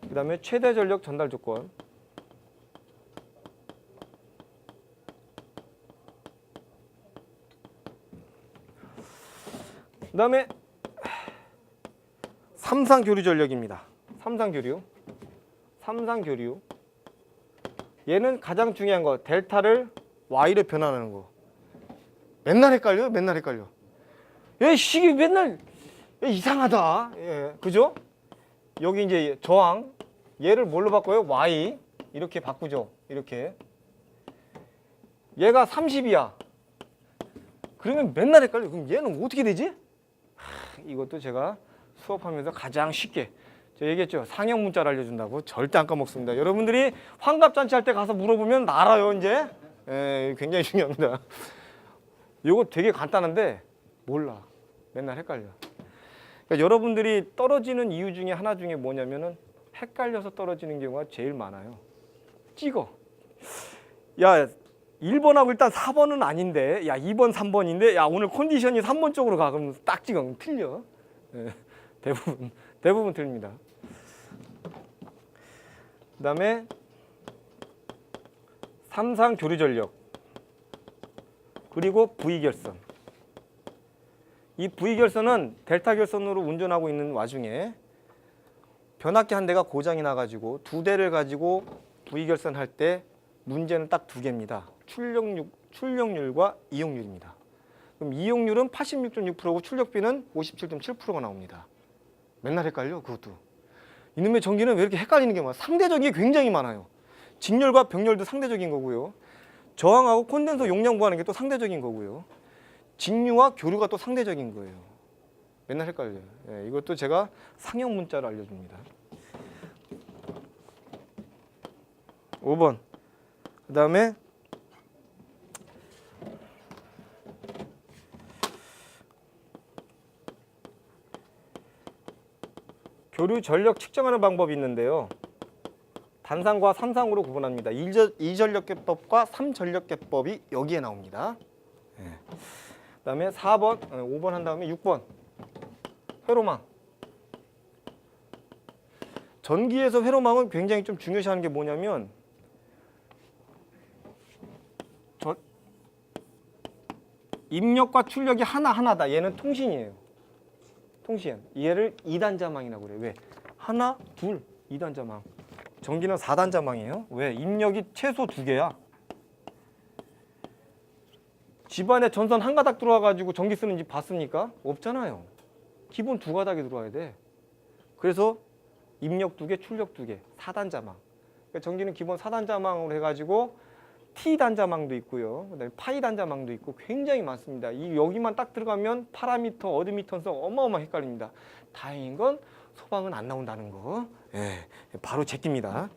그 다음에 최대 전력 전달 조건. 그 다음에 삼상 교류 전력입니다. 삼상 교류. 얘는 가장 중요한 거 델타를 Y로 변환하는 거. 맨날 헷갈려. 얘 식이 맨날 이상하다. 그죠? 여기 이제 저항 얘를 뭘로 바꿔요? Y 이렇게 바꾸죠. 이렇게 얘가 30이야. 그러면 맨날 헷갈려. 그럼 얘는 어떻게 되지? 이것도 제가 수업하면서 가장 쉽게 제가 얘기했죠. 상형 문자를 알려준다고. 절대 안 까먹습니다. 여러분들이 환갑잔치 할 때 가서 물어보면 알아요. 이제 굉장히 중요합니다. 이거 되게 간단한데 몰라. 맨날 헷갈려. 그러니까 여러분들이 떨어지는 이유 중에 하나 중에 뭐냐면은 헷갈려서 떨어지는 경우가 제일 많아요. 찍어. 야 1번하고 일단 4번은 아닌데 야 2번 3번인데 야 오늘 컨디션이 3번 쪽으로 가. 그럼 딱 찍어. 틀려. 대부분 틀립니다. 그 다음에 삼상 교류 전력 그리고 V결선. 이 V결선은 델타 결선으로 운전하고 있는 와중에 변압기 한 대가 고장이 나가지고 2대를 가지고 V결선 할 때 문제는 딱 두 개입니다. 출력률과 이용률입니다. 그럼 이용률은 86.6%고 출력비는 57.7%가 나옵니다. 맨날 헷갈려 그것도. 이놈의 전기는 왜 이렇게 헷갈리는 게 많아? 상대적이 굉장히 많아요. 직렬과 병렬도 상대적인 거고요. 저항하고 콘덴서 용량 구하는 게 또 상대적인 거고요. 직류와 교류가 또 상대적인 거예요. 맨날 헷갈려요. 예, 이것도 제가 상형 문자로 알려줍니다. 5번. 그 다음에 교류 전력 측정하는 방법이 있는데요. 단상과 삼상으로 구분합니다. 2전력계법과 3전력계법이 여기에 나옵니다. 예. 그 다음에 4번, 5번 한 다음에 6번. 회로망. 전기에서 회로망은 굉장히 좀 중요시하는 게 뭐냐면 입력과 출력이 하나하나다. 얘는 통신이에요. 통신. 얘를 2단자망이라고 그래요. 왜? 하나, 둘, 2단자망. 전기는 4단자망이에요. 왜? 입력이 최소 2개야. 집안에 전선 한 가닥 들어와가지고 전기 쓰는 집 봤습니까? 없잖아요. 기본 2가닥이 들어와야 돼. 그래서 입력 2개, 출력 2개, 4단자망. 그러니까 전기는 기본 4단자망으로 해가지고 T단자망도 있고요. 그다음에 파이단자망도 있고 굉장히 많습니다. 이 여기만 딱 들어가면 파라미터, 어드미턴스 어마어마하게 헷갈립니다. 다행인 건 소방은 안 나온다는 거. 예, 바로 제낍니다.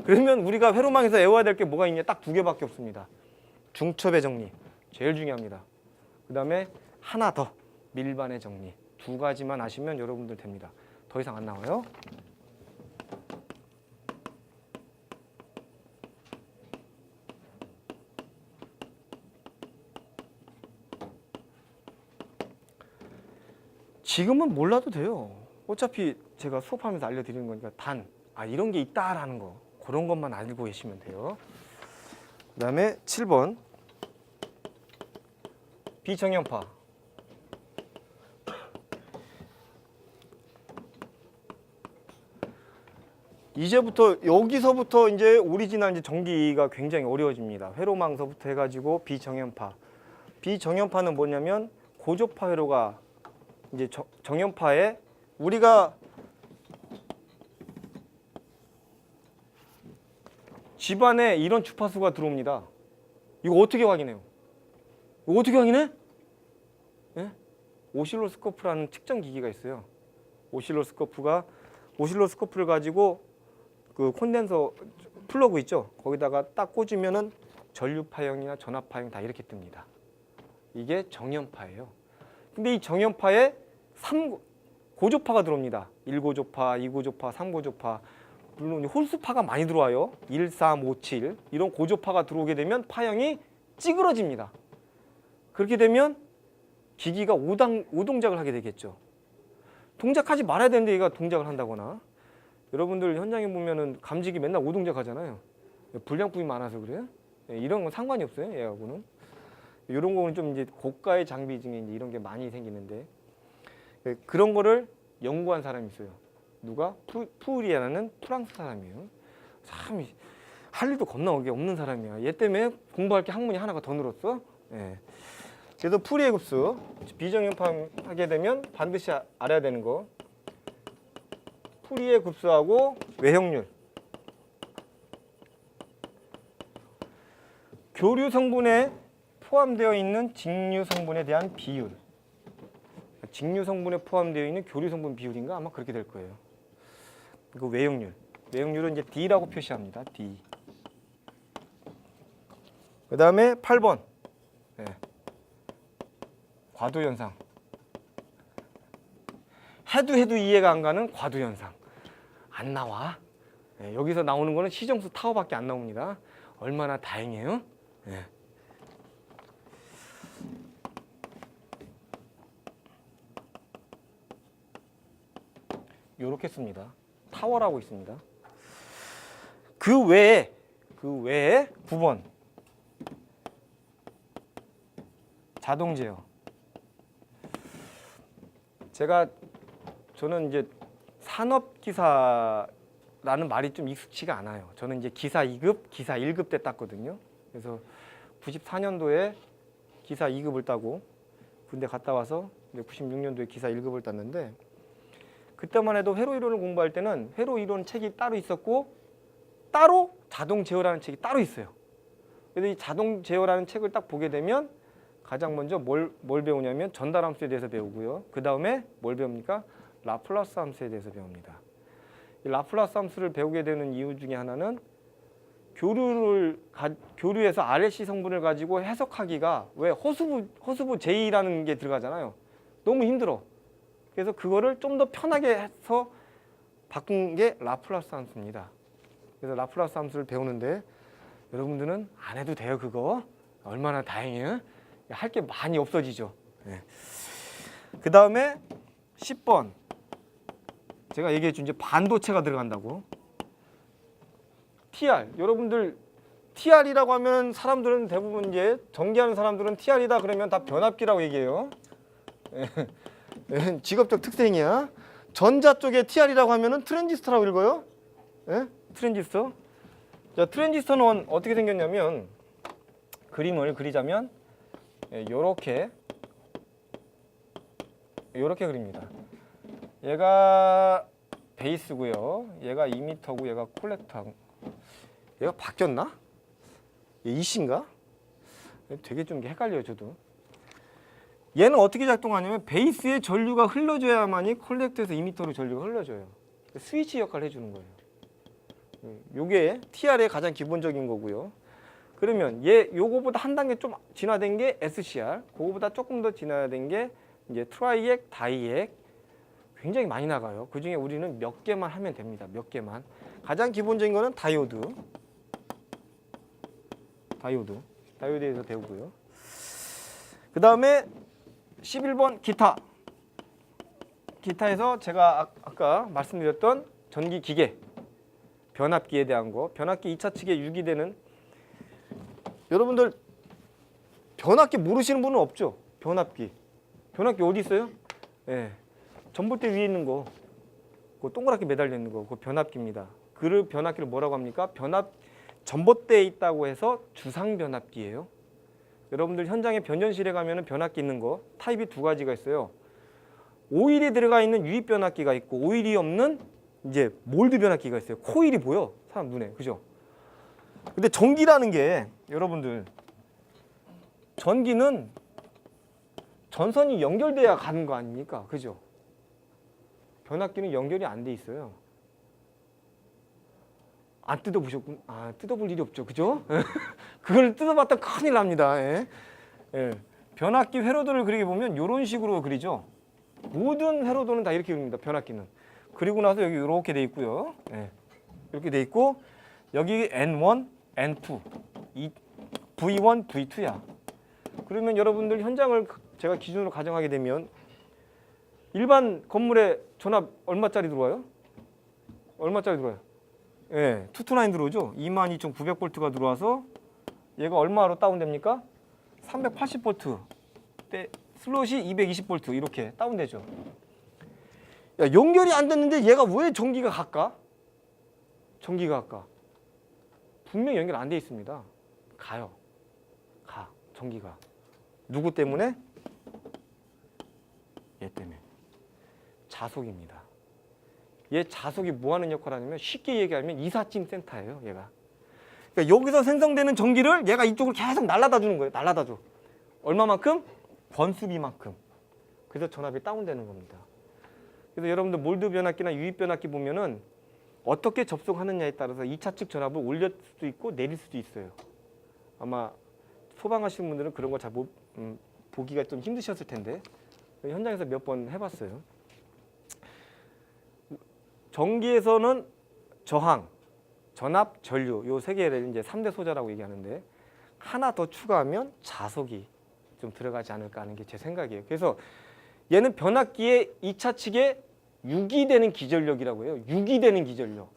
그러면 우리가 회로망에서 외워야 될 게 뭐가 있냐? 딱 2개밖에 없습니다. 중첩의 정리, 제일 중요합니다. 그 다음에 하나 더, 밀반의 정리. 2가지만 아시면 여러분들 됩니다. 더 이상 안 나와요. 지금은 몰라도 돼요. 어차피 제가 수업하면서 알려드리는 거니까 이런 게 있다라는 거, 그런 것만 알고 계시면 돼요. 그 다음에 7번 비정연파. 여기서부터 이제 오리지널 이제 전기가 굉장히 어려워집니다. 회로망서부터 해가지고 비정연파. 비정연파는 뭐냐면 고조파 회로가 이제 정연파에 우리가 집안에 이런 주파수가 들어옵니다. 이거 어떻게 확인해요? 이거 어떻게 확인해? 예? 오실로스코프라는 측정 기기가 있어요. 오실로스코프를 가지고 그 콘덴서 플러그 있죠? 거기다가 딱 꽂으면은 전류파형이나 전압파형 다 이렇게 뜹니다. 이게 정연파예요. 근데 이 정연파에 고조파가 들어옵니다. 1고조파, 2고조파, 3고조파. 물론 홀수파가 많이 들어와요. 1, 3, 5, 7 이런 고조파가 들어오게 되면 파형이 찌그러집니다. 그렇게 되면 기기가 오동작을 하게 되겠죠. 동작하지 말아야 되는데 얘가 동작을 한다거나. 여러분들 현장에 보면은 감지기 맨날 오동작 하잖아요. 불량품이 많아서 그래요. 이런 건 상관이 없어요. 얘하고는. 이런 거는 좀 이제 고가의 장비 중에 이제 이런 게 많이 생기는데 그런 거를 연구한 사람이 있어요. 누가? 푸우리아라는 프랑스 사람이에요. 참 할 일도 겁나 없는 사람이야. 얘 때문에 공부할 게 학문이 하나가 더 늘었어. 예. 그래서 푸리에 급수 비정연파 하게 되면 반드시 알아야 되는 거. 푸리에 급수하고 외형률. 교류 성분에 포함되어 있는 직류 성분에 대한 비율. 직류 성분에 포함되어 있는 교류 성분 비율인가 아마 그렇게 될 거예요. 그리고 외형률. 외형률은 이제 D라고 표시합니다. D. 그 다음에 8번. 네. 과도현상. 해도 이해가 안 가는 과도현상. 안 나와. 네, 여기서 나오는 거는 시정수 타워밖에 안 나옵니다. 얼마나 다행이에요. 네. 요렇게 씁니다. 타워라고 있습니다. 그 외에 9번 자동 제어. 저는 이제 산업기사 라는 말이 좀 익숙치가 않아요. 저는 이제 기사 2급, 기사 1급 때 땄거든요. 그래서 94년도에 기사 2급을 따고 군대 갔다 와서 96년도에 기사 1급을 땄는데, 그때만 해도 회로 이론을 공부할 때는 회로 이론 책이 따로 있었고 따로 자동 제어라는 책이 따로 있어요. 그래서 이 자동 제어라는 책을 딱 보게 되면 가장 먼저 뭘 배우냐면 전달 함수에 대해서 배우고요. 그 다음에 뭘 배웁니까? 라플라스 함수에 대해서 배웁니다. 이 라플라스 함수를 배우게 되는 이유 중에 하나는 교류에서 RLC 성분을 가지고 해석하기가 왜 허수부 J라는 게 들어가잖아요. 너무 힘들어. 그래서 그거를 좀 더 편하게 해서 바꾼 게 라플라스 함수입니다. 그래서 라플라스 함수를 배우는데 여러분들은 안 해도 돼요. 그거 얼마나 다행이에요. 할 게 많이 없어지죠. 네. 그 다음에 10번 제가 얘기했죠. 이제 반도체가 들어간다고. TR. 여러분들 TR이라고 하면 사람들은 대부분 이제 전기하는 사람들은 TR이다 그러면 다 변압기라고 얘기해요. 직업적 특성이야. 전자 쪽에 TR이라고 하면은 트랜지스터라고 읽어요. 예? 트랜지스터. 자, 트랜지스터는 어떻게 생겼냐면 그림을 그리자면 요렇게 그립니다. 얘가 베이스고요. 얘가 이미터고 얘가 콜렉터고. 얘가 바뀌었나? 얘 이씨인가? 되게 좀 헷갈려요, 저도. 얘는 어떻게 작동하냐면 베이스에 전류가 흘러줘야만이 콜렉터에서 이미터로 전류가 흘러줘요. 스위치 역할을 해주는 거예요. 요게 TR의 가장 기본적인 거고요. 그러면 요거보다 한 단계 좀 진화된 게 SCR, 그거보다 조금 더 진화된 게 이제 트라이액, 다이액, 굉장히 많이 나가요. 그 중에 우리는 몇 개만 하면 됩니다. 몇 개만. 가장 기본적인 거는 다이오드에서 배우고요. 그 다음에 11번 기타에서 제가 아까 말씀드렸던 전기 기계, 변압기에 대한 거, 변압기 2차 측에 유기되는, 여러분들 변압기 모르시는 분은 없죠? 변압기 어디 있어요? 예, 전봇대 위에 있는 거, 그 동그랗게 매달려 있는 거, 그 변압기입니다. 그 변압기를 뭐라고 합니까? 전봇대에 있다고 해서 주상 변압기예요. 여러분들 현장에 변전실에 가면은 변압기 있는 거 타입이 두 가지가 있어요. 오일이 들어가 있는 유입 변압기가 있고 오일이 없는 이제 몰드 변압기가 있어요. 코일이 보여 사람 눈에, 그죠? 근데 전기라는 게 여러분들 전기는 전선이 연결돼야 가는 거 아닙니까? 그죠? 변압기는 연결이 안 돼 있어요. 안 뜯어보셨군? 뜯어볼 일이 없죠, 그죠? 그걸 뜯어봤다 큰일 납니다. 예. 변압기 회로도를 그리게 보면 이런 식으로 그리죠. 모든 회로도는 다 이렇게 그립니다. 변압기는. 그리고 나서 여기 이렇게 돼 있고요. 예. 이렇게 돼 있고 여기 N1, N2, V1, V2야. 그러면 여러분들 현장을 제가 기준으로 가정하게 되면 일반 건물에 전압 얼마짜리 들어와요? 얼마짜리 들어와요? 예, 229 들어오죠. 22,900V가 들어와서 얘가 얼마로 다운됩니까? 380V. 슬롯이 220V 이렇게 다운되죠. 야, 연결이 안 됐는데 얘가 왜 전기가 갈까? 분명히 연결 안 돼 있습니다. 가요. 전기가. 누구 때문에? 얘 때문에. 자속입니다. 얘 자속이 뭐 하는 역할을 하냐면 쉽게 얘기하면 이삿짐 센터예요, 얘가. 그러니까 여기서 생성되는 전기를 얘가 이쪽으로 계속 날라다 주는 거예요. 날라다 줘. 얼마만큼? 권수비만큼. 그래서 전압이 다운되는 겁니다. 그래서 여러분들 몰드 변압기나 유입 변압기 보면은 어떻게 접속하느냐에 따라서 2차 측 전압을 올릴 수도 있고 내릴 수도 있어요. 아마 소방하시는 분들은 그런 거 잘 보기가 좀 힘드셨을 텐데 현장에서 몇 번 해봤어요. 전기에서는 저항, 전압, 전류 요 세 개를 이제 3대 소자라고 얘기하는데 하나 더 추가하면 자속이 좀 들어가지 않을까 하는 게 제 생각이에요. 그래서 얘는 변압기의 2차 측에 유기되는 기전력이라고 해요. 유기되는 기전력.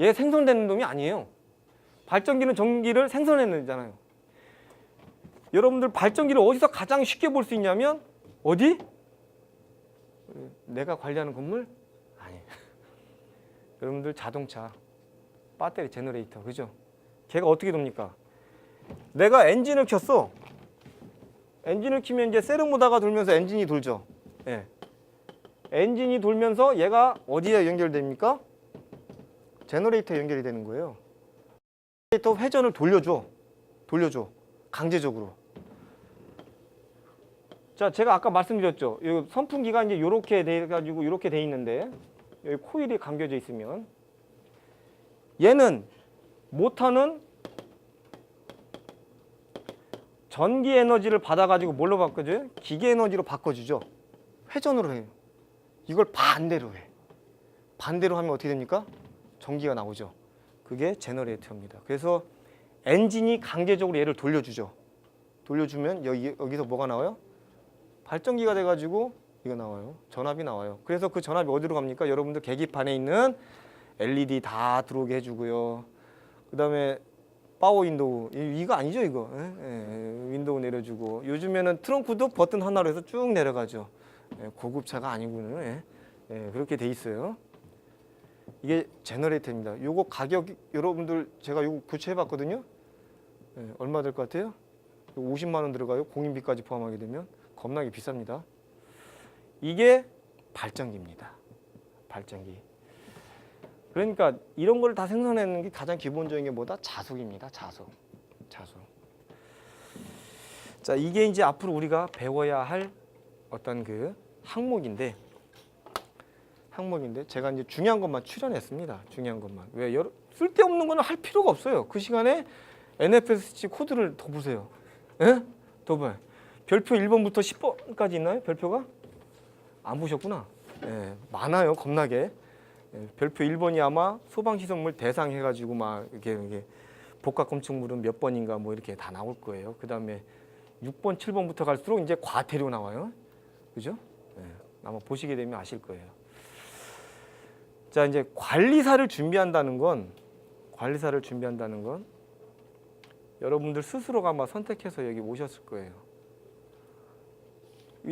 얘 생성되는 놈이 아니에요. 발전기는 전기를 생성해내잖아요. 여러분들 발전기를 어디서 가장 쉽게 볼 수 있냐면 어디? 내가 관리하는 건물? 아니에요. 여러분들 자동차 배터리 제너레이터, 그죠? 걔가 어떻게 돕니까? 내가 엔진을 켰어. 엔진을 키면 이제 세력 모다가 돌면서 엔진이 돌죠. 예. 엔진이 돌면서 얘가 어디에 연결됩니까? 제너레이터에 연결이 되는 거예요. 제너레이터 회전을 돌려줘. 강제적으로. 자, 제가 아까 말씀드렸죠. 이 선풍기가 이제 이렇게 돼 가지고 이렇게 돼 있는데 여기 코일이 감겨져 있으면 얘는 모터는 전기 에너지를 받아 가지고 뭘로 바꿔줘요? 기계 에너지로 바꿔주죠. 회전으로 해요. 이걸 반대로 해. 반대로 하면 어떻게 됩니까? 전기가 나오죠. 그게 제너레이터입니다. 그래서 엔진이 강제적으로 얘를 돌려주죠. 돌려주면 여기서 뭐가 나와요? 발전기가 돼가지고 이거 나와요. 전압이 나와요. 그래서 그 전압이 어디로 갑니까? 여러분들 계기판에 있는 LED 다 들어오게 해주고요. 그 다음에 파워 윈도우, 이거 아니죠 이거? 윈도우 내려주고, 요즘에는 트렁크도 버튼 하나로 해서 쭉 내려가죠. 고급차가 아니고는 그렇게 돼 있어요. 이게 제너레이터입니다. 요거 가격 여러분들 제가 요거 구체해봤거든요. 얼마 될 것 같아요? 50만 원 들어가요. 공인비까지 포함하게 되면 겁나게 비쌉니다. 이게 발전기입니다. 발전기. 그러니까 이런 걸 다 생산하는 게 가장 기본적인 게 뭐다? 자석입니다. 자석. 자, 이게 이제 앞으로 우리가 배워야 할 어떤 그 항목인데 제가 이제 중요한 것만 추려냈습니다. 중요한 것만. 왜 쓸데없는 거는 할 필요가 없어요. 그 시간에 NFSC 코드를 더 보세요. 예? 더 봐요. 별표 1번부터 10번까지 있나요? 별표가? 안 보셨구나. 예, 많아요. 겁나게. 별표 1번이 아마 소방시설물 대상 해가지고 막 이게 복합 건축물은 몇 번인가 뭐 이렇게 다 나올 거예요. 그 다음에 6번, 7번부터 갈수록 이제 과태료 나와요. 그죠? 아마 보시게 되면 아실 거예요. 자, 이제 관리사를 준비한다는 건 여러분들 스스로가 아마 선택해서 여기 오셨을 거예요.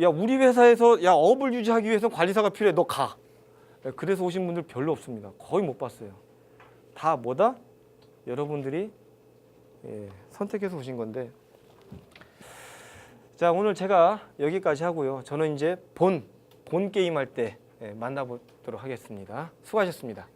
야, 우리 회사에서 업을 유지하기 위해서 관리사가 필요해. 너 가. 그래서 오신 분들 별로 없습니다. 거의 못 봤어요. 다 뭐다? 여러분들이 선택해서 오신 건데. 자, 오늘 제가 여기까지 하고요. 저는 이제 본 게임 할 때 만나보도록 하겠습니다. 수고하셨습니다.